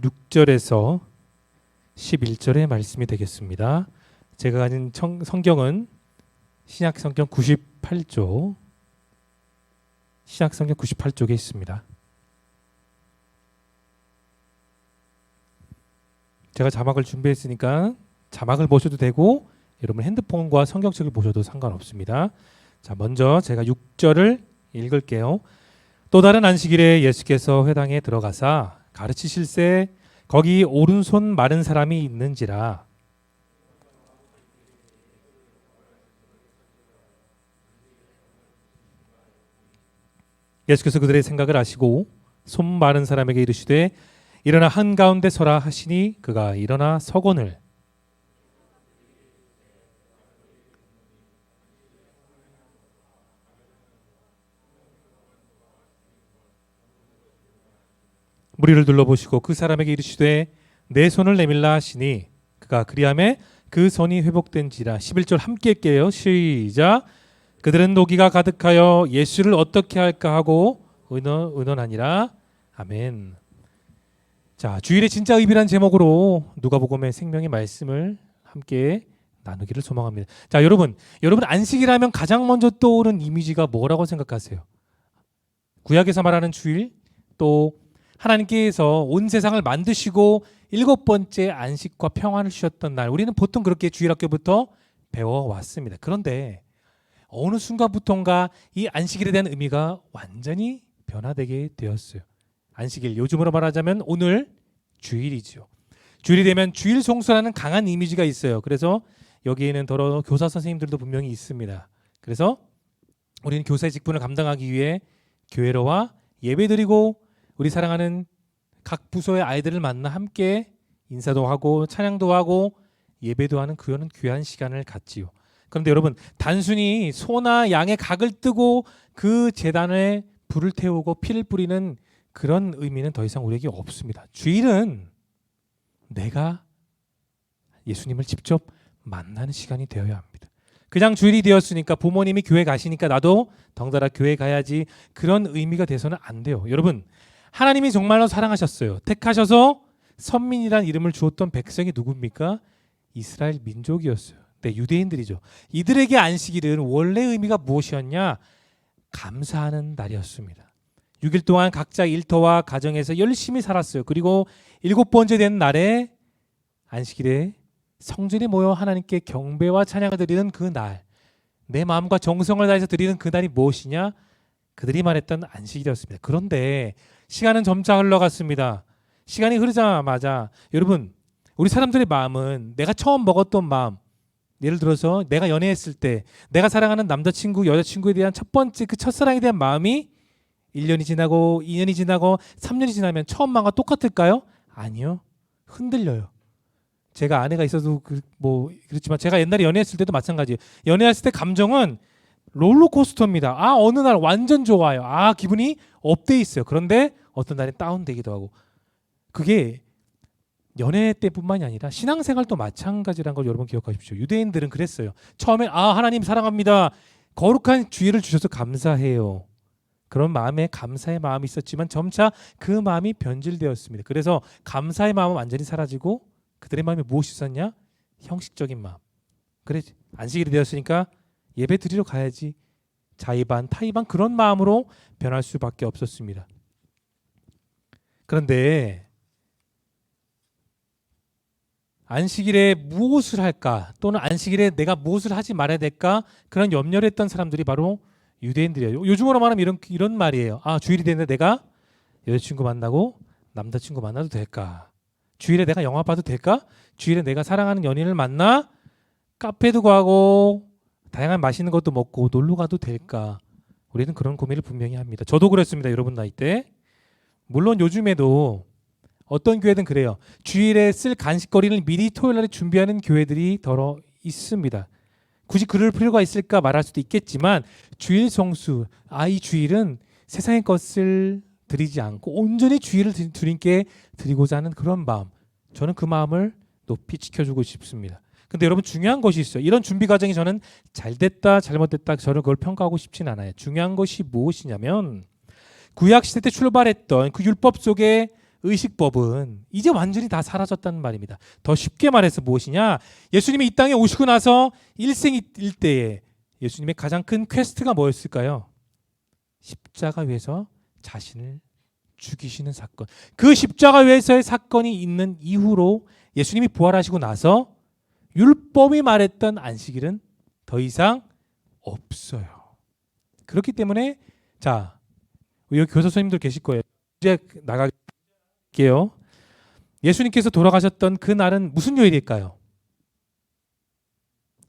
6절에서 11절의 말씀이 되겠습니다. 제가 가진 성경은 신약성경 98쪽, 신약성경 98쪽에 있습니다. 제가 자막을 준비했으니까 자막을 보셔도 되고 여러분 핸드폰과 성경책을 보셔도 상관없습니다. 자, 먼저 제가 6절을 읽을게요. 또 다른 안식일에 예수께서 회당에 들어가사 가르치실세 거기 오른손 마른 사람이 있는지라. 예수께서 그들의 생각을 아시고 손 마른 사람에게 이르시되 일어나 한가운데 서라 하시니 그가 일어나 서거늘 무리를 둘러보시고 그 사람에게 이르시되 내 손을 내밀라 하시니 그가 그리하매 그 손이 회복된지라. 11절 함께 할게요. 시작. 그들은 노기가 가득하여 예수를 어떻게 할까 하고 의논하니라. 아멘. 자, 주일의 진짜 의미란 제목으로 누가복음의 생명의 말씀을 함께 나누기를 소망합니다. 자, 여러분 안식이라면 가장 먼저 떠오르는 이미지가 뭐라고 생각하세요? 구약에서 말하는 주일, 또 하나님께서 온 세상을 만드시고 7번째 안식과 평안을 주셨던 날, 우리는 보통 그렇게 주일학교부터 배워왔습니다. 그런데 어느 순간부터인가 이 안식일에 대한 의미가 완전히 변화되게 되었어요. 안식일, 요즘으로 말하자면 오늘 주일이죠. 주일이 되면 주일 성수라는 강한 이미지가 있어요. 그래서 여기에는 더러 교사 선생님들도 분명히 있습니다. 그래서 우리는 교사의 직분을 감당하기 위해 교회로 와 예배드리고 우리 사랑하는 각 부서의 아이들을 만나 함께 인사도 하고 찬양도 하고 예배도 하는 그런 귀한 시간을 갖지요. 그런데 여러분, 단순히 소나 양의 각을 뜨고 그 제단에 불을 태우고 피를 뿌리는 그런 의미는 더 이상 우리에게 없습니다. 주일은 내가 예수님을 직접 만나는 시간이 되어야 합니다. 그냥 주일이 되었으니까 부모님이 교회 가시니까 나도 덩달아 교회 가야지, 그런 의미가 돼서는 안 돼요. 여러분, 하나님이 정말로 사랑하셨어요. 택하셔서 선민이란 이름을 주었던 백성이 누굽니까? 이스라엘 민족이었어요. 네, 유대인들이죠. 이들에게 안식일은 원래 의미가 무엇이었냐? 감사하는 날이었습니다. 6일 동안 각자 일터와 가정에서 열심히 살았어요. 그리고 7번째 된 날에 안식일에 성전에 모여 하나님께 경배와 찬양을 드리는 그 날, 내 마음과 정성을 다해서 드리는 그 날이 무엇이냐? 그들이 말했던 안식일이었습니다. 그런데 시간은 점차 흘러갔습니다. 시간이 흐르자마자 여러분, 우리 사람들의 마음은 내가 처음 먹었던 마음, 예를 들어서 내가 연애했을 때 내가 사랑하는 남자친구, 여자친구에 대한 첫 번째 그 첫사랑에 대한 마음이 1년이 지나고 2년이 지나고 3년이 지나면 처음 마음과 똑같을까요? 아니요. 흔들려요. 제가 아내가 있어도 그렇지만 제가 옛날에 연애했을 때도 마찬가지예요. 연애했을 때 감정은 롤러코스터입니다. 어느 날 완전 좋아요. 기분이 업돼 있어요. 그런데 어떤 날은 다운되기도 하고. 그게 연애 때뿐만이 아니라 신앙생활도 마찬가지라는 걸 여러분 기억하십시오. 유대인들은 그랬어요. 처음에 하나님 사랑합니다. 거룩한 주일을 주셔서 감사해요. 그런 마음에 감사의 마음이 있었지만 점차 그 마음이 변질되었습니다. 그래서 감사의 마음은 완전히 사라지고 그들의 마음에 무엇이 있었냐? 형식적인 마음. 그래, 안식일이 되었으니까 예배 드리러 가야지. 자의반, 타의반, 그런 마음으로 변할 수밖에 없었습니다. 그런데 안식일에 무엇을 할까? 또는 안식일에 내가 무엇을 하지 말아야 될까? 그런 염려를 했던 사람들이 바로 유대인들이에요. 요즘으로 말하면 이런 말이에요. 주일이 되는데 내가 여자친구 만나고 남자친구 만나도 될까? 주일에 내가 영화 봐도 될까? 주일에 내가 사랑하는 연인을 만나 카페도 가고 다양한 맛있는 것도 먹고 놀러 가도 될까? 우리는 그런 고민을 분명히 합니다. 저도 그랬습니다. 여러분 나이 때. 물론 요즘에도 어떤 교회든 그래요. 주일에 쓸 간식거리를 미리 토요일날에 준비하는 교회들이 더러 있습니다. 굳이 그럴 필요가 있을까 말할 수도 있겠지만 주일 성수, 이 주일은 세상의 것을 드리지 않고 온전히 주일을 주님께 드리고자 하는 그런 마음, 저는 그 마음을 높이 지켜주고 싶습니다. 근데 여러분, 중요한 것이 있어요. 이런 준비 과정이 저는 잘됐다 잘못됐다 저는 그걸 평가하고 싶진 않아요. 중요한 것이 무엇이냐면 구약 시대 때 출발했던 그 율법 속에 의식법은 이제 완전히 다 사라졌다는 말입니다. 더 쉽게 말해서 무엇이냐? 예수님이 이 땅에 오시고 나서 일생일대에 예수님의 가장 큰 퀘스트가 뭐였을까요? 십자가 위에서 자신을 죽이시는 사건. 그 십자가 위에서의 사건이 있는 이후로 예수님이 부활하시고 나서 율법이 말했던 안식일은 더 이상 없어요. 그렇기 때문에 자, 여기 교사 선생님들 계실 거예요. 이제 나갈게요. 예수님께서 돌아가셨던 그 날은 무슨 요일일까요?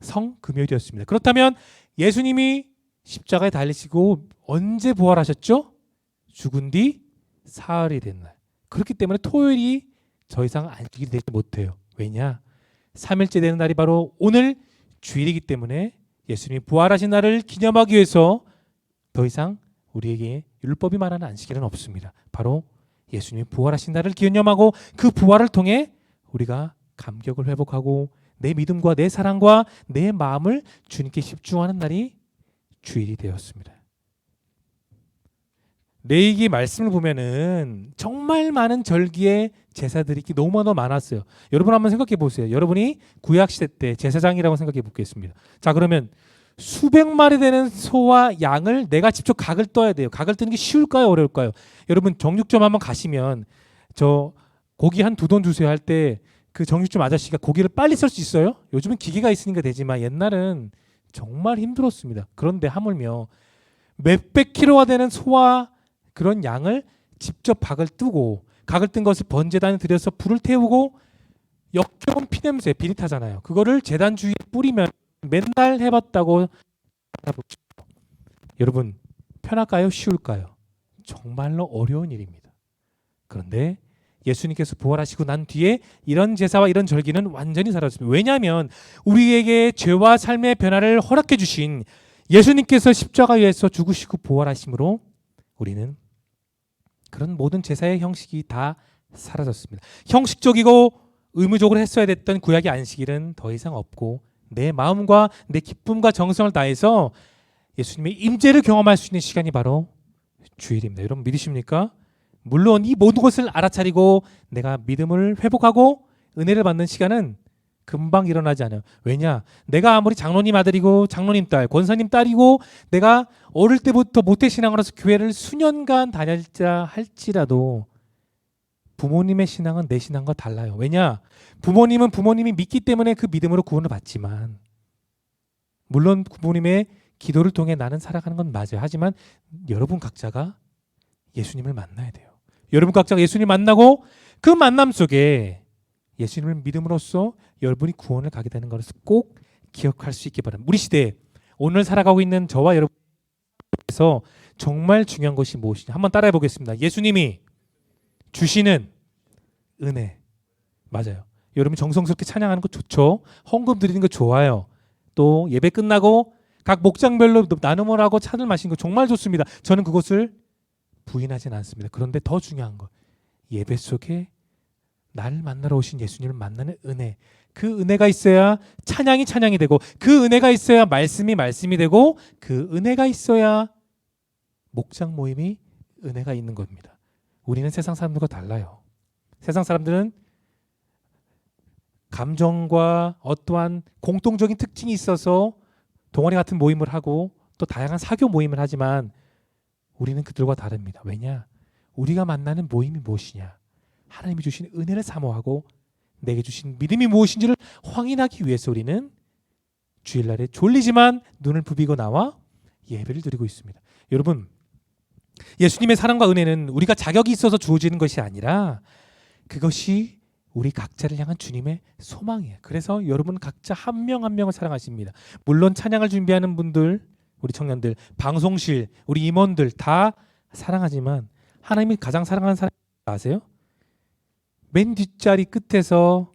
성금요일이었습니다. 그렇다면 예수님이 십자가에 달리시고 언제 부활하셨죠? 죽은 뒤 사흘이 된 날. 그렇기 때문에 토요일이 더 이상 안식일이 되지 못해요. 왜냐? 3일째 되는 날이 바로 오늘 주일이기 때문에 예수님이 부활하신 날을 기념하기 위해서 더 이상 우리에게 율법이 말하는 안식일은 없습니다. 바로 예수님이 부활하신 날을 기념하고 그 부활을 통해 우리가 감격을 회복하고 내 믿음과 내 사랑과 내 마음을 주님께 집중하는 날이 주일이 되었습니다. 레위기 말씀을 보면은 정말 많은 절기의 제사들이 너무나 많았어요. 여러분 한번 생각해 보세요. 여러분이 구약 시대 때 제사장이라고 생각해 보겠습니다. 자, 그러면 수백 마리 되는 소와 양을 내가 직접 각을 떠야 돼요. 각을 뜨는 게 쉬울까요, 어려울까요? 여러분 정육점 한번 가시면 저 고기 한 2돈 주세요 할 때 그 정육점 아저씨가 고기를 빨리 썰 수 있어요? 요즘은 기계가 있으니까 되지만 옛날은 정말 힘들었습니다. 그런데 하물며 몇백 킬로가 되는 소와 그런 양을 직접 각을 뜨고 각을 뜬 것을 번제단에 들여서 불을 태우고 역겨운 피냄새 비릿하잖아요. 그거를 제단 주위에 뿌리면 맨날 해봤다고 여러분 편할까요? 쉬울까요? 정말로 어려운 일입니다. 그런데 예수님께서 부활하시고 난 뒤에 이런 제사와 이런 절기는 완전히 사라졌습니다. 왜냐하면 우리에게 죄와 삶의 변화를 허락해 주신 예수님께서 십자가 위에서 죽으시고 부활하심으로 우리는 그런 모든 제사의 형식이 다 사라졌습니다. 형식적이고 의무적으로 했어야 됐던 구약의 안식일은 더 이상 없고 내 마음과 내 기쁨과 정성을 다해서 예수님의 임재를 경험할 수 있는 시간이 바로 주일입니다. 여러분 믿으십니까? 물론 이 모든 것을 알아차리고 내가 믿음을 회복하고 은혜를 받는 시간은 금방 일어나지 않아요. 왜냐? 내가 아무리 장로님 아들이고 장로님 딸, 권사님 딸이고 내가 어릴 때부터 모태신앙으로서 교회를 수년간 다녔자 할지라도 부모님의 신앙은 내 신앙과 달라요. 왜냐? 부모님은 부모님이 믿기 때문에 그 믿음으로 구원을 받지만 물론 부모님의 기도를 통해 나는 살아가는 건 맞아요. 하지만 여러분 각자가 예수님을 만나야 돼요. 여러분 각자가 예수님 만나고 그 만남 속에 예수님을 믿음으로써 여러분이 구원을 가게 되는 것을 꼭 기억할 수 있기 바랍니다. 우리 시대에 오늘 살아가고 있는 저와 여러분께서 정말 중요한 것이 무엇이냐 한번 따라해 보겠습니다. 예수님이 주시는 은혜. 맞아요. 여러분 정성스럽게 찬양하는 거 좋죠. 헌금 드리는 거 좋아요. 또 예배 끝나고 각 목장별로 나눔을 하고 찬을 마시는 거 정말 좋습니다. 저는 그것을 부인하지는 않습니다. 그런데 더 중요한 것 예배 속에 나를 만나러 오신 예수님을 만나는 은혜. 그 은혜가 있어야 찬양이 찬양이 되고 그 은혜가 있어야 말씀이 말씀이 되고 그 은혜가 있어야 목장 모임이 은혜가 있는 겁니다. 우리는 세상 사람들과 달라요. 세상 사람들은 감정과 어떠한 공통적인 특징이 있어서 동아리 같은 모임을 하고 또 다양한 사교 모임을 하지만 우리는 그들과 다릅니다. 왜냐? 우리가 만나는 모임이 무엇이냐? 하나님이 주신 은혜를 사모하고 내게 주신 믿음이 무엇인지를 확인하기 위해서 우리는 주일날에 졸리지만 눈을 부비고 나와 예배를 드리고 있습니다. 여러분 예수님의 사랑과 은혜는 우리가 자격이 있어서 주어지는 것이 아니라 그것이 우리 각자를 향한 주님의 소망이에요. 그래서 여러분 각자 한 명 한 명을 사랑하십니다. 물론 찬양을 준비하는 분들, 우리 청년들, 방송실, 우리 임원들 다 사랑하지만 하나님이 가장 사랑하는 사람 아세요? 맨 뒷자리 끝에서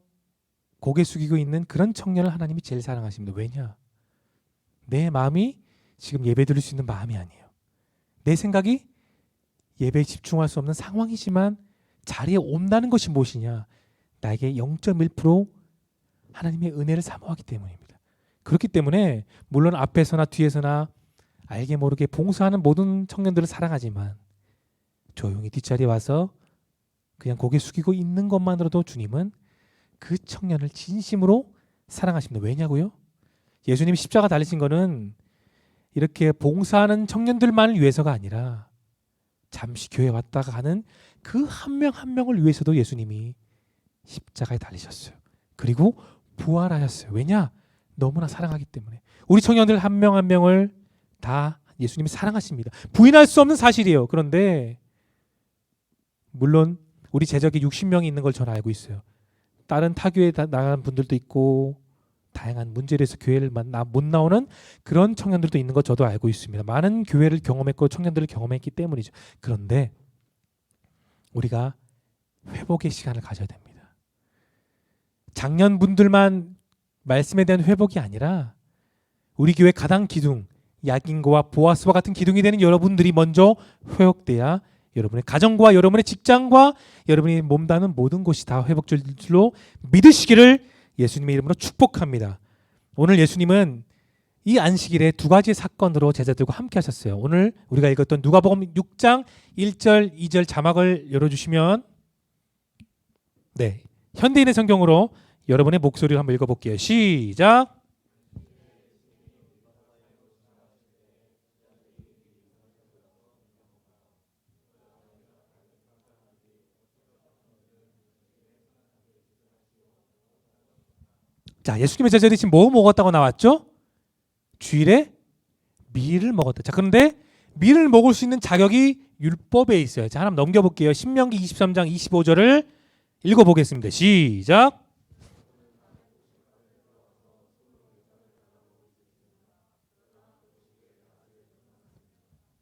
고개 숙이고 있는 그런 청년을 하나님이 제일 사랑하십니다. 왜냐? 내 마음이 지금 예배 드릴 수 있는 마음이 아니에요. 내 생각이 예배에 집중할 수 없는 상황이지만 자리에 온다는 것이 무엇이냐? 나에게 0.1% 하나님의 은혜를 사모하기 때문입니다. 그렇기 때문에 물론 앞에서나 뒤에서나 알게 모르게 봉사하는 모든 청년들을 사랑하지만 조용히 뒷자리에 와서 그냥 고개 숙이고 있는 것만으로도 주님은 그 청년을 진심으로 사랑하십니다. 왜냐고요? 예수님이 십자가 달리신 거는 이렇게 봉사하는 청년들만을 위해서가 아니라 잠시 교회 왔다가 가는 그 한 명 한 명을 위해서도 예수님이 십자가에 달리셨어요. 그리고 부활하셨어요. 왜냐? 너무나 사랑하기 때문에. 우리 청년들 한 명 한 명을 다 예수님이 사랑하십니다. 부인할 수 없는 사실이에요. 그런데 물론 우리 제적이 60명이 있는 걸 저는 알고 있어요. 다른 타교에 나간 분들도 있고 다양한 문제로 해서 교회를 못 나오는 그런 청년들도 있는 거 저도 알고 있습니다. 많은 교회를 경험했고 청년들을 경험했기 때문이죠. 그런데 우리가 회복의 시간을 가져야 됩니다. 작년 분들만 말씀에 대한 회복이 아니라 우리 교회 가당 기둥, 야긴고와 보아스와 같은 기둥이 되는 여러분들이 먼저 회복돼야 여러분의 가정과 여러분의 직장과 여러분이 몸담은 모든 곳이 다 회복될 줄로 믿으시기를 예수님의 이름으로 축복합니다. 오늘 예수님은 이 안식일에 두 가지의 사건으로 제자들과 함께 하셨어요. 오늘 우리가 읽었던 누가복음 6장 1절 2절 자막을 열어주시면 네, 현대인의 성경으로 여러분의 목소리를 한번 읽어볼게요. 시작. 자, 예수님의 제자들이 지금 뭐 먹었다고 나왔죠? 주일에 밀을 먹었다. 자, 그런데 밀을 먹을 수 있는 자격이 율법에 있어요. 자, 하나 넘겨볼게요. 신명기 23장 25절을 읽어보겠습니다. 시작.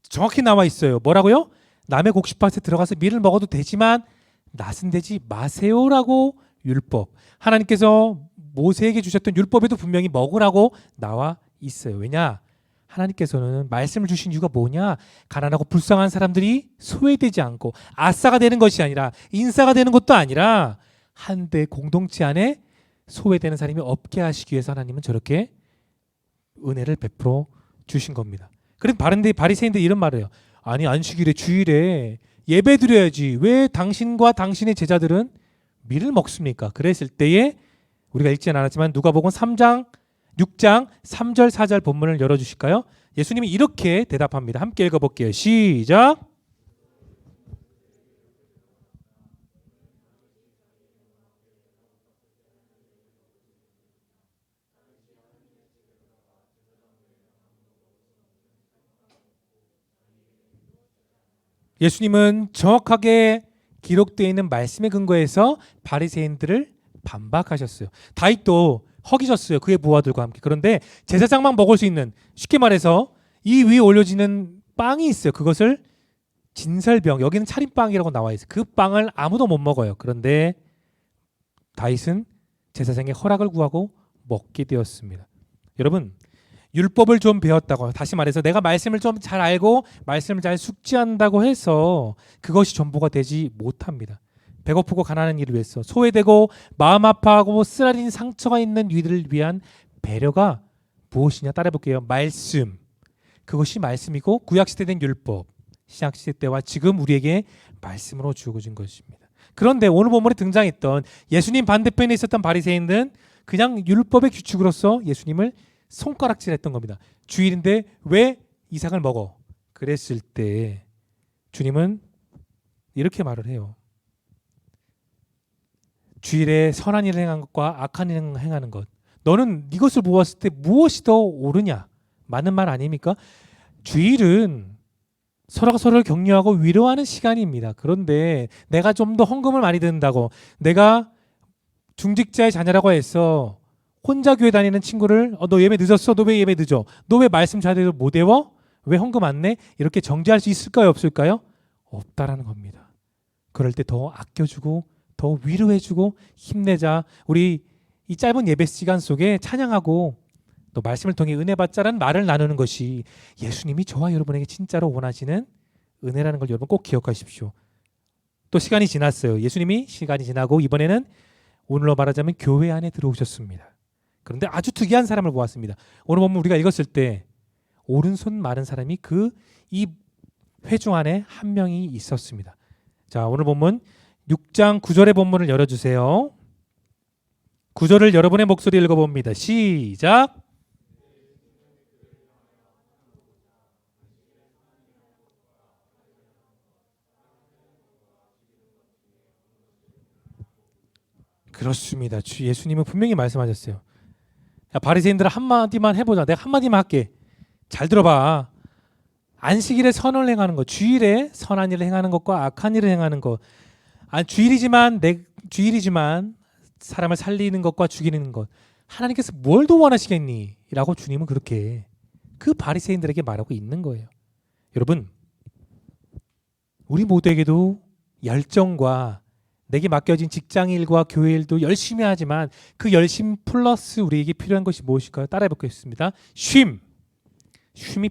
정확히 나와 있어요. 뭐라고요? 남의 곡식밭에 들어가서 밀을 먹어도 되지만 낫은 되지 마세요라고 율법. 하나님께서 모세에게 주셨던 율법에도 분명히 먹으라고 나와 있어요. 왜냐? 하나님께서는 말씀을 주신 이유가 뭐냐? 가난하고 불쌍한 사람들이 소외되지 않고 아싸가 되는 것이 아니라 인싸가 되는 것도 아니라 한대 공동체 안에 소외되는 사람이 없게 하시기 위해서 하나님은 저렇게 은혜를 베풀어 주신 겁니다. 그래서 바리새인들 이런 말을 해요. 아니 안식일에 주일에 예배 드려야지 왜 당신과 당신의 제자들은 밀을 먹습니까? 그랬을 때에 우리가 읽지는 않았지만 누가복음 6장 3절 4절 본문을 열어주실까요? 예수님이 이렇게 대답합니다. 함께 읽어볼게요. 시작. 예수님은 정확하게 기록되어 있는 말씀에 근거해서 바리새인들을 반박하셨어요. 다윗도 허기졌어요. 그의 부하들과 함께. 그런데 제사장만 먹을 수 있는, 쉽게 말해서 이 위에 올려지는 빵이 있어요. 그것을 진설병, 여기는 차림빵이라고 나와 있어요. 그 빵을 아무도 못 먹어요. 그런데 다윗은 제사장의 허락을 구하고 먹게 되었습니다. 여러분, 율법을 좀 배웠다고, 다시 말해서 내가 말씀을 좀 잘 알고 말씀을 잘 숙지한다고 해서 그것이 전부가 되지 못합니다. 배고프고 가난한 이를 위해서, 소외되고 마음 아파하고 쓰라린 상처가 있는 이들을 위한 배려가 무엇이냐 따라해볼게요. 말씀. 그것이 말씀이고 구약시대 된 율법, 신약시대 때와 지금 우리에게 말씀으로 주어진 것입니다. 그런데 오늘 본문에 등장했던 예수님 반대편에 있었던 바리새인들은 그냥 율법의 규칙으로서 예수님을 손가락질했던 겁니다. 주일인데 왜 이삭을 먹어? 그랬을 때 주님은 이렇게 말을 해요. 주일에 선한 일을 행한 것과 악한 일을 행하는 것, 너는 이것을 보았을 때 무엇이 더 옳으냐? 맞는 말 아닙니까? 주일은 서로가 서로를 격려하고 위로하는 시간입니다. 그런데 내가 좀 더 헌금을 많이 든다고, 내가 중직자의 자녀라고 해서 혼자 교회 다니는 친구를 너 예배 늦었어? 너 왜 예배 늦어? 너 왜 말씀 제대로 못 외워? 왜 헌금 안 내? 이렇게 정죄할 수 있을까요? 없을까요? 없다라는 겁니다. 그럴 때 더 아껴주고 더 위로해주고 힘내자. 우리 이 짧은 예배 시간 속에 찬양하고 또 말씀을 통해 은혜 받자라는 말을 나누는 것이 예수님이 저와 여러분에게 진짜로 원하시는 은혜라는 걸 여러분 꼭 기억하십시오. 또 시간이 지났어요. 예수님이 시간이 지나고 이번에는 오늘로 말하자면 교회 안에 들어오셨습니다. 그런데 아주 특이한 사람을 보았습니다. 오늘 보면 우리가 읽었을 때 오른손 마른 사람이 그 이 회중 안에 한 명이 있었습니다. 자, 오늘 보면 6장 9절의 본문을 열어주세요. 9절을 여러분의 목소리 읽어봅니다. 시작. 그렇습니다. 주 예수님은 분명히 말씀하셨어요. 야, 바리새인들 한마디만 해보자. 내가 한마디만 할게. 잘 들어봐. 안식일에 선을 행하는 것, 주일에 선한 일을 행하는 것과 악한 일을 행하는 것. 주일이지만 사람을 살리는 것과 죽이는 것. 하나님께서 뭘 더 원하시겠니? 라고 주님은 그렇게 그 바리새인들에게 말하고 있는 거예요. 여러분, 우리 모두에게도 열정과 내게 맡겨진 직장일과 교회일도 열심히 하지만 그 열심 플러스 우리에게 필요한 것이 무엇일까요? 따라해 보겠습니다. 쉼이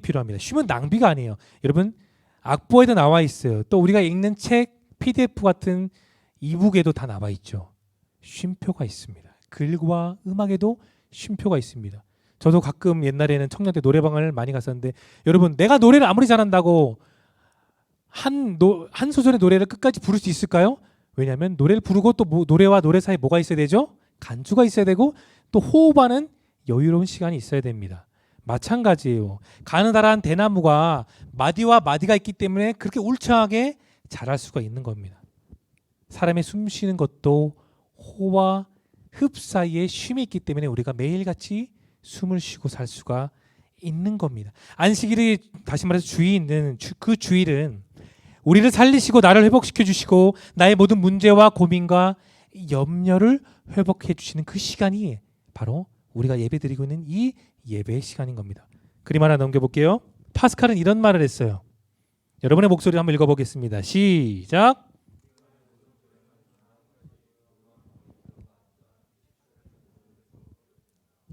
필요합니다. 쉼은 낭비가 아니에요. 여러분, 악보에도 나와 있어요. 또 우리가 읽는 책, PDF 같은 이북에도 다 나와 있죠. 쉼표가 있습니다. 글과 음악에도 쉼표가 있습니다. 저도 가끔 옛날에는 청년때 노래방을 많이 갔었는데, 여러분, 내가 노래를 아무리 잘한다고 한 소절의 노래를 끝까지 부를 수 있을까요? 왜냐하면 노래를 부르고 또 노래와 노래 사이에 뭐가 있어야 되죠? 간주가 있어야 되고 또 호흡하는 여유로운 시간이 있어야 됩니다. 마찬가지예요. 가느다란 대나무가 마디와 마디가 있기 때문에 그렇게 울창하게 자랄 수가 있는 겁니다. 사람의 숨 쉬는 것도 호와 흡 사이에 쉼이 있기 때문에 우리가 매일같이 숨을 쉬고 살 수가 있는 겁니다. 안식일이 다시 말해서 주일은 그 주일은 우리를 살리시고 나를 회복시켜 주시고 나의 모든 문제와 고민과 염려를 회복해 주시는 그 시간이 바로 우리가 예배드리고 있는 이 예배의 시간인 겁니다. 그림 하나 넘겨볼게요. 파스칼은 이런 말을 했어요. 여러분의 목소리를 한번 읽어보겠습니다. 시작.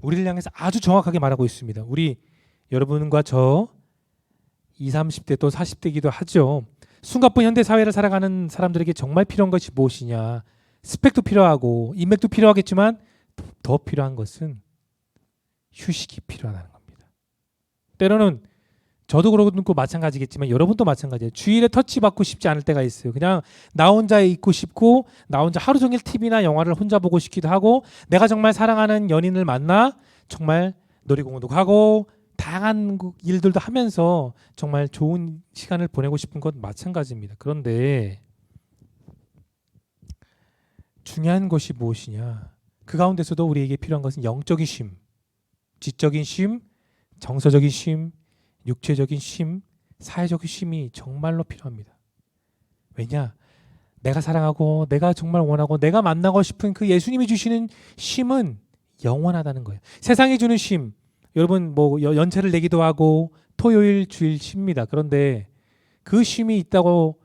우리를 향해서 아주 정확하게 말하고 있습니다. 우리 여러분과 저 20, 30대 또 40대이기도 하죠. 숨가쁜 현대 사회를 살아가는 사람들에게 정말 필요한 것이 무엇이냐? 스펙도 필요하고 인맥도 필요하겠지만 더 필요한 것은 휴식이 필요하다는 겁니다. 때로는 저도 그렇고 마찬가지겠지만 여러분도 마찬가지예요. 주일에 터치받고 싶지 않을 때가 있어요. 그냥 나 혼자 있고 싶고 나 혼자 하루 종일 TV나 영화를 혼자 보고 싶기도 하고 내가 정말 사랑하는 연인을 만나 정말 놀이공원도 가고 다양한 일들도 하면서 정말 좋은 시간을 보내고 싶은 것 마찬가지입니다. 그런데 중요한 것이 무엇이냐? 그 가운데서도 우리에게 필요한 것은 영적인 쉼, 지적인 쉼, 정서적인 쉼, 육체적인 쉼, 사회적인 쉼이 정말로 필요합니다. 왜냐? 내가 사랑하고 내가 정말 원하고 내가 만나고 싶은 그 예수님이 주시는 쉼은 영원하다는 거예요. 세상이 주는 쉼, 여러분 뭐 연차를 내기도 하고 토요일 주일 쉽니다. 그런데 그 쉼이 있다고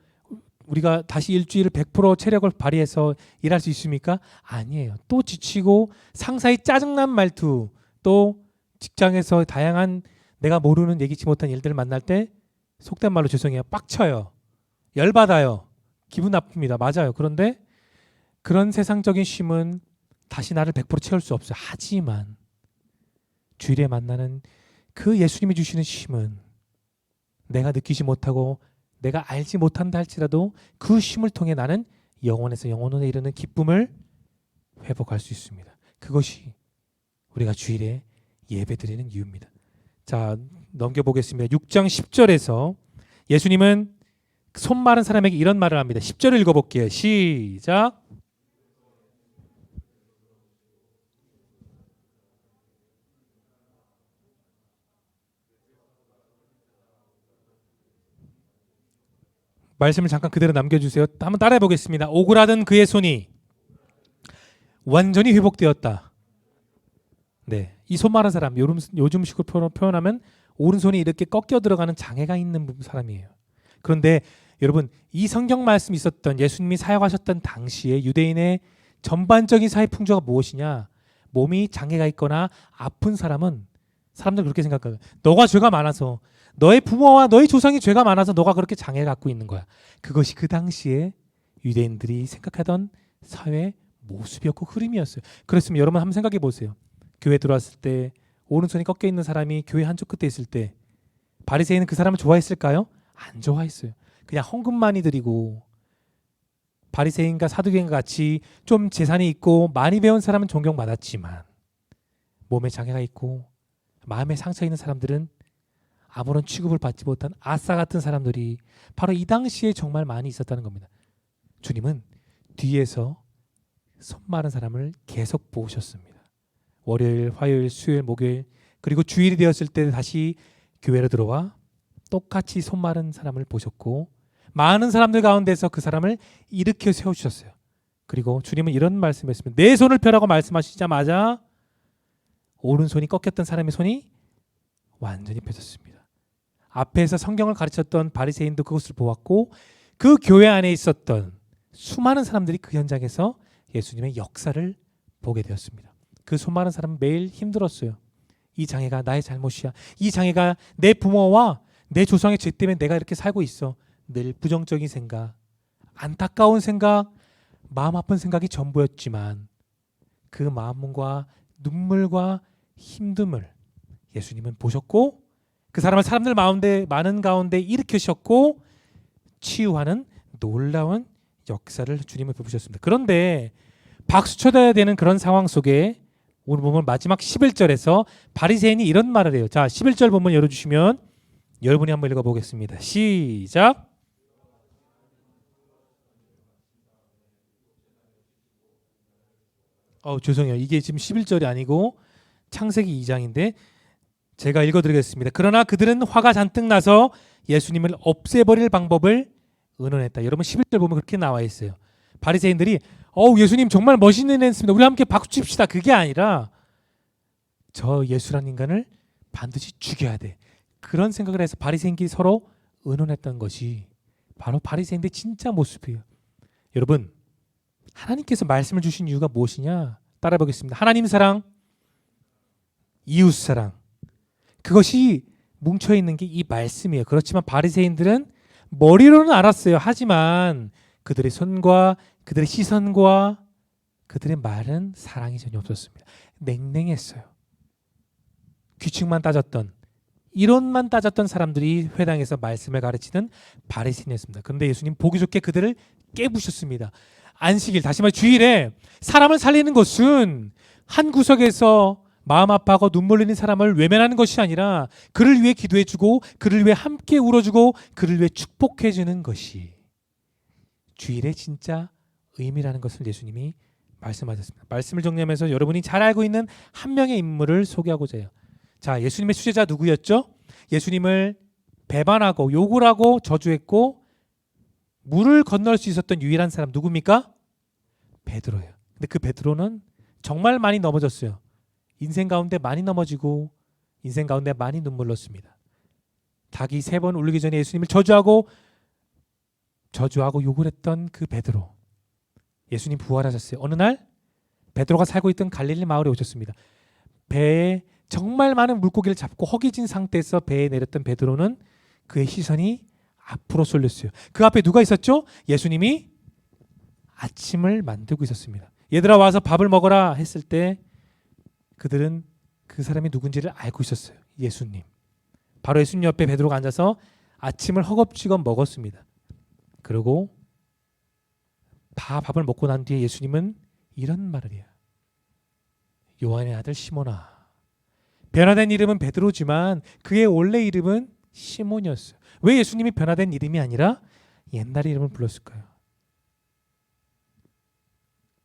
우리가 다시 일주일을 100% 체력을 발휘해서 일할 수 있습니까? 아니에요. 또 지치고 상사의 짜증난 말투, 또 직장에서 다양한 내가 모르는 예기치 못한 일들을 만날 때 속된 말로 죄송해요. 빡쳐요. 열받아요. 기분 나쁩니다. 맞아요. 그런데 그런 세상적인 쉼은 다시 나를 100% 채울 수 없어요. 하지만 주일에 만나는 그 예수님이 주시는 쉼은 내가 느끼지 못하고 내가 알지 못한다 할지라도 그 쉼을 통해 나는 영원에서 영원으로 이르는 기쁨을 회복할 수 있습니다. 그것이 우리가 주일에 예배드리는 이유입니다. 자, 넘겨보겠습니다. 6장 10절에서 예수님은 손 마른 사람에게 이런 말을 합니다. 10절을 읽어볼게요. 시작. 말씀을 잠깐 그대로 남겨주세요. 한번 따라해 보겠습니다. 오그라든 그의 손이 완전히 회복되었다. 네, 이 손 마른 사람, 요즘식으로 표현하면 오른손이 이렇게 꺾여 들어가는 장애가 있는 사람이에요. 그런데 여러분, 이 성경 말씀이 있었던 예수님이 사역하셨던 당시에 유대인의 전반적인 사회 풍조가 무엇이냐? 몸이 장애가 있거나 아픈 사람은 사람들 그렇게 생각해요. 너가 죄가 많아서, 너의 부모와 너의 조상이 죄가 많아서 너가 그렇게 장애를 갖고 있는 거야. 그것이 그 당시에 유대인들이 생각하던 사회 모습이었고 흐름이었어요. 그렇으면 여러분 한번 생각해 보세요. 교회 들어왔을 때 오른손이 꺾여 있는 사람이 교회 한쪽 끝에 있을 때 바리새인은 그 사람을 좋아했을까요? 안 좋아했어요. 그냥 헌금 많이 드리고 바리새인과 사두개인과 같이 좀 재산이 있고 많이 배운 사람은 존경받았지만 몸에 장애가 있고 마음에 상처 있는 사람들은 아무런 취급을 받지 못한 아싸 같은 사람들이 바로 이 당시에 정말 많이 있었다는 겁니다. 주님은 뒤에서 손 마른 사람을 계속 보셨습니다. 월요일, 화요일, 수요일, 목요일 그리고 주일이 되었을 때 다시 교회로 들어와 똑같이 손 마른 사람을 보셨고 많은 사람들 가운데서 그 사람을 일으켜 세워주셨어요. 그리고 주님은 이런 말씀했습니다. 내 손을 펴라고 말씀하시자마자 오른손이 꺾였던 사람의 손이 완전히 펴졌습니다. 앞에서 성경을 가르쳤던 바리새인도 그것을 보았고 그 교회 안에 있었던 수많은 사람들이 그 현장에서 예수님의 역사를 보게 되었습니다. 그 수많은 사람은 매일 힘들었어요. 이 장애가 나의 잘못이야. 이 장애가 내 부모와 내 조상의 죄 때문에 내가 이렇게 살고 있어. 늘 부정적인 생각, 안타까운 생각, 마음 아픈 생각이 전부였지만 그 마음과 눈물과 힘듦을 예수님은 보셨고 그 사람을 사람들 마운데 많은 가운데 일으키셨고 치유하는 놀라운 역사를 주님은 베푸셨습니다. 그런데 박수 쳐줘야 되는 그런 상황 속에 오늘 보면 마지막 11절에서 바리새인이 이런 말을 해요. 자, 11절 본문 열어주시면 여러분이 한번 읽어보겠습니다. 시작. 죄송해요. 이게 지금 11절이 아니고 창세기 2장인데 제가 읽어드리겠습니다. 그러나 그들은 화가 잔뜩 나서 예수님을 없애버릴 방법을 의논했다. 여러분 11절 보면 그렇게 나와 있어요. 바리새인들이 예수님 정말 멋있는 애였습니다. 우리 함께 박수 칩시다. 그게 아니라 저 예수라는 인간을 반드시 죽여야 돼. 그런 생각을 해서 바리새인끼리 서로 의논했던 것이 바로 바리새인들의 진짜 모습이에요. 여러분 하나님께서 말씀을 주신 이유가 무엇이냐? 따라 보겠습니다. 하나님 사랑, 이웃 사랑. 그것이 뭉쳐있는 게 이 말씀이에요. 그렇지만 바리새인들은 머리로는 알았어요. 하지만 그들의 손과 그들의 시선과 그들의 말은 사랑이 전혀 없었습니다. 냉랭했어요. 규칙만 따졌던 이론만 따졌던 사람들이 회당에서 말씀을 가르치는 바리새인이었습니다. 그런데 예수님 보기 좋게 그들을 깨부셨습니다. 안식일, 다시 말해 주일에 사람을 살리는 것은 한 구석에서 마음 아파하고 눈물 흘리는 사람을 외면하는 것이 아니라 그를 위해 기도해주고 그를 위해 함께 울어주고 그를 위해 축복해주는 것이 주일의 진짜 의미라는 것을 예수님이 말씀하셨습니다. 말씀을 정리하면서 여러분이 잘 알고 있는 한 명의 인물을 소개하고자 해요. 자, 예수님의 수제자 누구였죠? 예수님을 배반하고 욕을 하고 저주했고 물을 건널 수 있었던 유일한 사람 누굽니까? 베드로예요. 근데 그 베드로는 정말 많이 넘어졌어요. 인생 가운데 많이 넘어지고 인생 가운데 많이 눈물 흘렸습니다. 닭이 3번 울리기 전에 예수님을 저주하고 욕을 했던 그 베드로. 예수님 부활하셨어요. 어느 날 베드로가 살고 있던 갈릴리 마을에 오셨습니다. 배에 정말 많은 물고기를 잡고 허기진 상태에서 배에 내렸던 베드로는 그의 시선이 앞으로 쏠렸어요. 그 앞에 누가 있었죠? 예수님이 아침을 만들고 있었습니다. 얘들아 와서 밥을 먹어라 했을 때 그들은 그 사람이 누군지를 알고 있었어요. 예수님. 바로 예수님 옆에 베드로가 앉아서 아침을 허겁지겁 먹었습니다. 그리고 밥을 먹고 난 뒤에 예수님은 이런 말을 해요. 요한의 아들 시몬아. 변화된 이름은 베드로지만 그의 원래 이름은 시몬이었어요. 왜 예수님이 변화된 이름이 아니라 옛날 이름을 불렀을까요?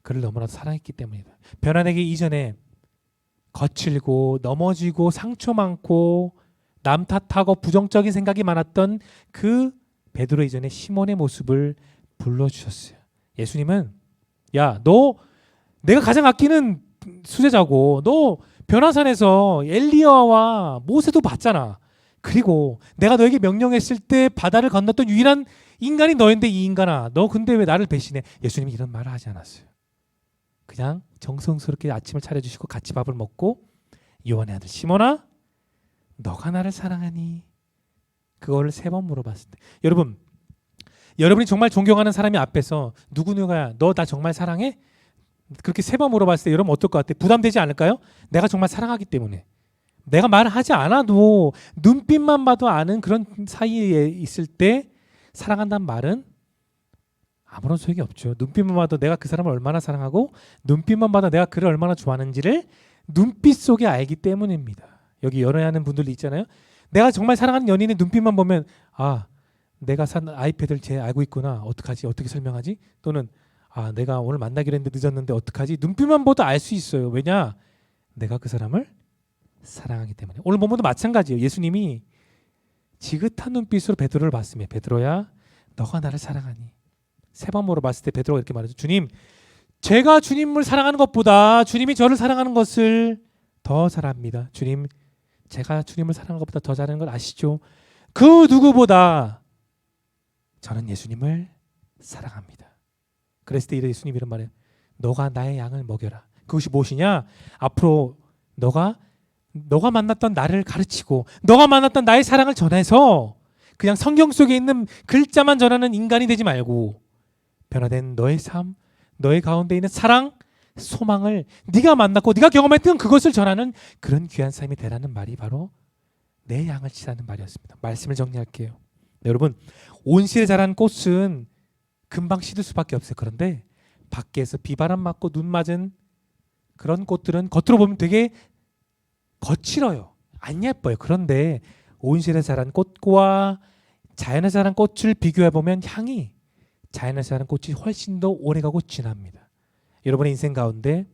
그를 너무나도 사랑했기 때문이다. 변화되기 이전에 거칠고 넘어지고 상처 많고 남 탓하고 부정적인 생각이 많았던 그 베드로 이전에 시몬의 모습을 불러주셨어요. 예수님은 야, 너 내가 가장 아끼는 수제자고 너 변화산에서 엘리야와 모세도 봤잖아. 그리고 내가 너에게 명령했을 때 바다를 건넜던 유일한 인간이 너인데 이 인간아 너 근데 왜 나를 배신해? 예수님이 이런 말을 하지 않았어요. 그냥 정성스럽게 아침을 차려주시고 같이 밥을 먹고 요한의 아들 시몬아 너가 나를 사랑하니? 그거를 3번 물어봤을 때 여러분이 정말 존경하는 사람이 앞에서 누구누구야 너 나 정말 사랑해? 그렇게 3번 물어봤을 때 여러분 어떨 것 같아요? 부담되지 않을까요? 내가 정말 사랑하기 때문에 내가 말을 하지 않아도 눈빛만 봐도 아는 그런 사이에 있을 때 사랑한다는 말은 아무런 소용이 없죠. 눈빛만 봐도 내가 그 사람을 얼마나 사랑하고 눈빛만 봐도 내가 그를 얼마나 좋아하는지를 눈빛 속에 알기 때문입니다. 여기 연애하는 분들 있잖아요. 내가 정말 사랑하는 연인의 눈빛만 보면 아, 내가 산 아이패드를 쟤 알고 있구나. 어떡하지? 어떻게 설명하지? 또는 아, 내가 오늘 만나기로 했는데 늦었는데 어떡하지? 눈빛만 봐도 알 수 있어요. 왜냐? 내가 그 사람을 사랑하기 때문에. 오늘 본문도 마찬가지예요. 예수님이 지긋한 눈빛으로 베드로를 봤으며 베드로야 너가 나를 사랑하니? 세 번 물어봤을 때 베드로가 이렇게 말하죠. 주님, 제가 주님을 사랑하는 것보다 주님이 저를 사랑하는 것을 더 사랑합니다. 주님, 제가 주님을 사랑하는 것보다 더 잘하는 걸 아시죠? 그 누구보다 저는 예수님을 사랑합니다. 그랬을 때 예수님이 이런 말해요. 너가 나의 양을 먹여라. 그것이 무엇이냐? 앞으로 너가 만났던 나를 가르치고 너가 만났던 나의 사랑을 전해서 그냥 성경 속에 있는 글자만 전하는 인간이 되지 말고 변화된 너의 삶, 너의 가운데 있는 사랑, 소망을 네가 만났고 네가 경험했던 그것을 전하는 그런 귀한 삶이 되라는 말이 바로 내 양을 치라는 말이었습니다. 말씀을 정리할게요. 네, 여러분, 온실에 자란 꽃은 금방 시들 수밖에 없어요. 그런데 밖에서 비바람 맞고 눈 맞은 그런 꽃들은 겉으로 보면 되게 거칠어요. 안 예뻐요. 그런데 온실에 자란 꽃과 자연에서 자란 꽃을 비교해 보면 향이 자연에서 자란 꽃이 훨씬 더 오래가고 진합니다. 여러분의 인생 가운데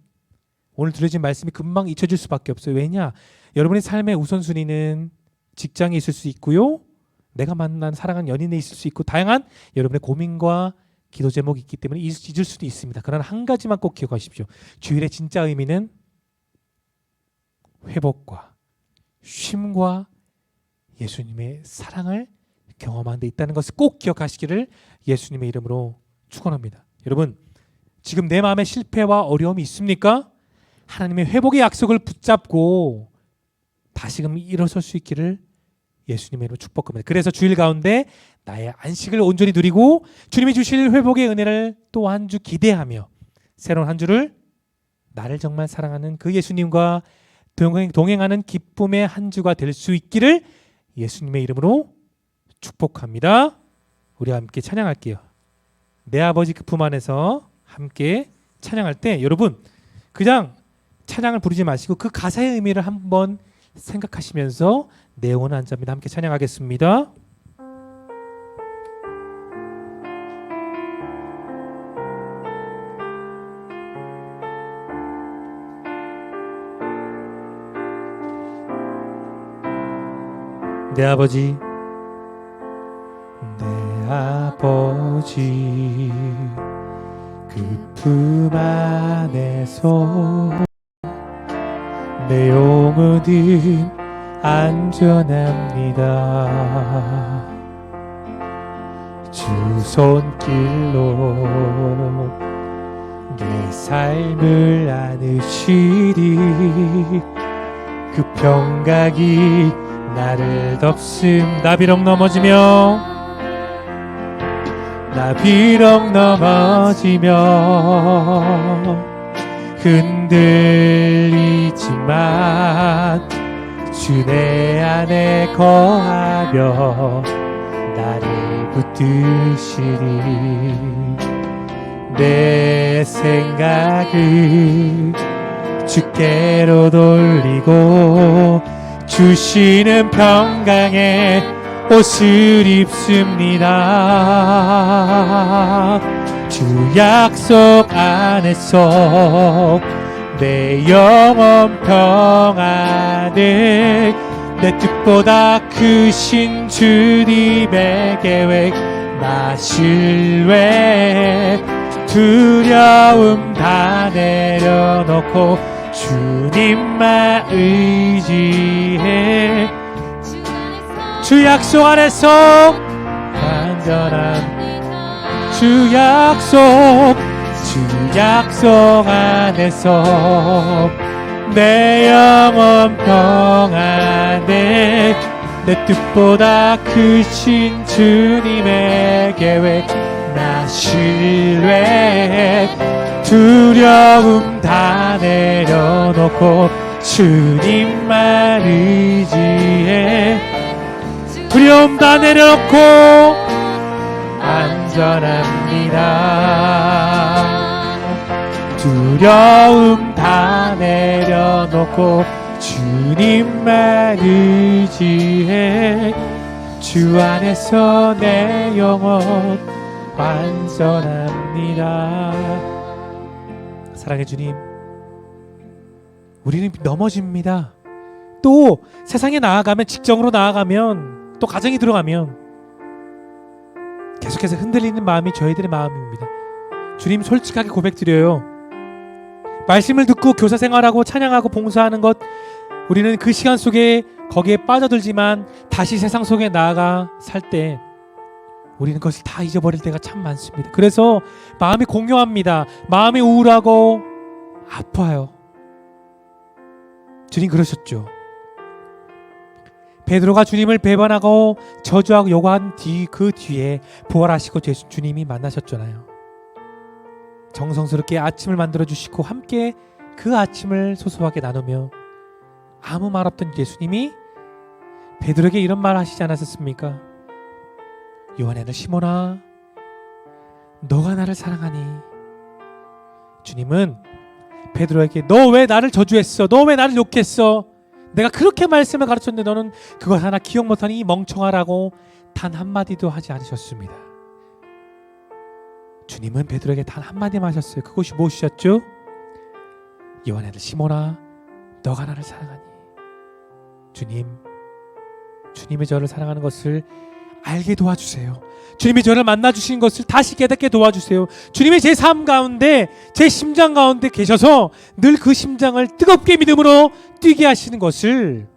오늘 들려진 말씀이 금방 잊혀질 수밖에 없어요. 왜냐? 여러분의 삶의 우선순위는 직장에 있을 수 있고요. 내가 만난 사랑하는 연인에 있을 수 있고 다양한 여러분의 고민과 기도 제목이 있기 때문에 잊을 수도 있습니다. 그러나 한 가지만 꼭 기억하십시오. 주일의 진짜 의미는 회복과 쉼과 예수님의 사랑을 경험하는 데 있다는 것을 꼭 기억하시기를 예수님의 이름으로 축원합니다. 여러분, 지금 내 마음에 실패와 어려움이 있습니까? 하나님의 회복의 약속을 붙잡고 다시금 일어설 수 있기를 예수님의 이름으로 축복합니다. 그래서 주일 가운데 나의 안식을 온전히 누리고 주님이 주실 회복의 은혜를 또 한 주 기대하며 새로운 한 주를 나를 정말 사랑하는 그 예수님과 동행하는 기쁨의 한 주가 될 수 있기를 예수님의 이름으로 축복합니다. 우리 함께 찬양할게요. 내 아버지 그 품 안에서 함께 찬양할 때 여러분 그냥 찬양을 부르지 마시고 그 가사의 의미를 한번 생각하시면서 내용은 한 자입니다. 함께 찬양하겠습니다. 내 아버지 그 품 안에서 내 영혼은 안전합니다. 주 손길로 내 삶을 안으시리. 그 평강이 나를 덮음. 나 비록 넘어지며 흔들리지만 주 내 안에 거하며 나를 붙드시리. 내 생각을 주께로 돌리고 주시는 평강의 옷을 입습니다. 주 약속 안에서 내 영혼 평안을 내 뜻보다 크신 주님의 계획 나 신뢰 두려움 다 내려놓고 주님만 의지해. 주 약속 안에서 안전한 주 약속 안에서 내 영혼 평안에 내 뜻보다 크신 주님의 계획 나 신뢰 두려움 다 내려놓고 주님만 의지해. 두려움 다 내려놓고 안전합니다. 두려움 다 내려놓고 주님만 의지해. 주 안에서 내 영혼 완전합니다. 사랑의 주님, 우리는 넘어집니다. 또 세상에 나아가면, 직장으로 나아가면, 또 가정이 들어가면 계속해서 흔들리는 마음이 저희들의 마음입니다. 주님, 솔직하게 고백드려요. 말씀을 듣고 교사 생활하고 찬양하고 봉사하는 것, 우리는 그 시간 속에 거기에 빠져들지만 다시 세상 속에 나아가 살 때 우리는 그것을 다 잊어버릴 때가 참 많습니다. 그래서 마음이 공허합니다. 마음이 우울하고 아파요. 주님 그러셨죠. 베드로가 주님을 배반하고 저주하고 요구한 그 뒤에 부활하시고 주님이 만나셨잖아요. 정성스럽게 아침을 만들어 주시고 함께 그 아침을 소소하게 나누며 아무 말 없던 예수님이 베드로에게 이런 말 하시지 않았습니까? 요한의 시몬아, 너가 나를 사랑하니? 주님은 베드로에게 너 왜 나를 저주했어? 너 왜 나를 욕했어? 내가 그렇게 말씀을 가르쳤는데 너는 그것 하나 기억 못하니 멍청하라고 단 한마디도 하지 않으셨습니다. 주님은 베드로에게 단 한마디만 하셨어요. 그것이 무엇이었죠? 요한의 시몬아, 너가 나를 사랑하니? 주님이 저를 사랑하는 것을 알게 도와주세요. 주님이 저를 만나주신 것을 다시 깨닫게 도와주세요. 주님이 제 삶 가운데, 제 심장 가운데 계셔서 늘 그 심장을 뜨겁게 믿음으로 뛰게 하시는 것을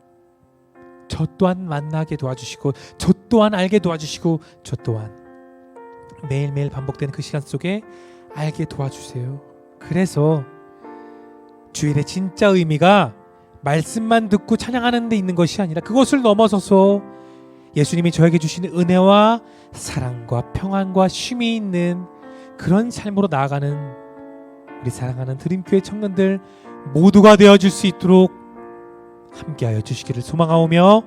저 또한 만나게 도와주시고, 저 또한 알게 도와주시고, 저 또한 매일매일 반복되는 그 시간 속에 알게 도와주세요. 그래서 주일의 진짜 의미가 말씀만 듣고 찬양하는 데 있는 것이 아니라 그것을 넘어서서 예수님이 저에게 주시는 은혜와 사랑과 평안과 쉼이 있는 그런 삶으로 나아가는 우리 사랑하는 드림교회 청년들 모두가 되어줄 수 있도록 함께하여 주시기를 소망하오며,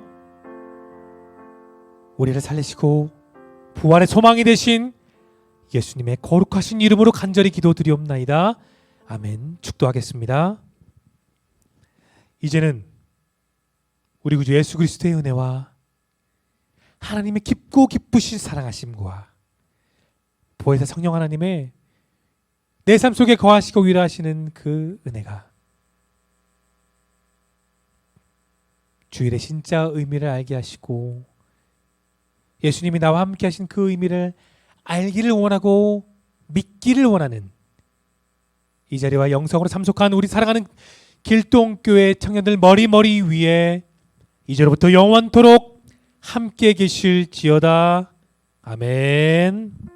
우리를 살리시고 부활의 소망이 되신 예수님의 거룩하신 이름으로 간절히 기도드리옵나이다. 아멘. 축도하겠습니다. 이제는 우리 구주 예수 그리스도의 은혜와 하나님의 깊고 기쁘신 사랑하심과 보혜사 성령 하나님의 내 삶 속에 거하시고 위로하시는 그 은혜가 주일의 진짜 의미를 알게 하시고 예수님이 나와 함께 하신 그 의미를 알기를 원하고 믿기를 원하는 이 자리와 영성으로 참석한 우리 사랑하는 길동교회 청년들 머리 위에 이제로부터 영원토록 함께 계실지어다. 아멘.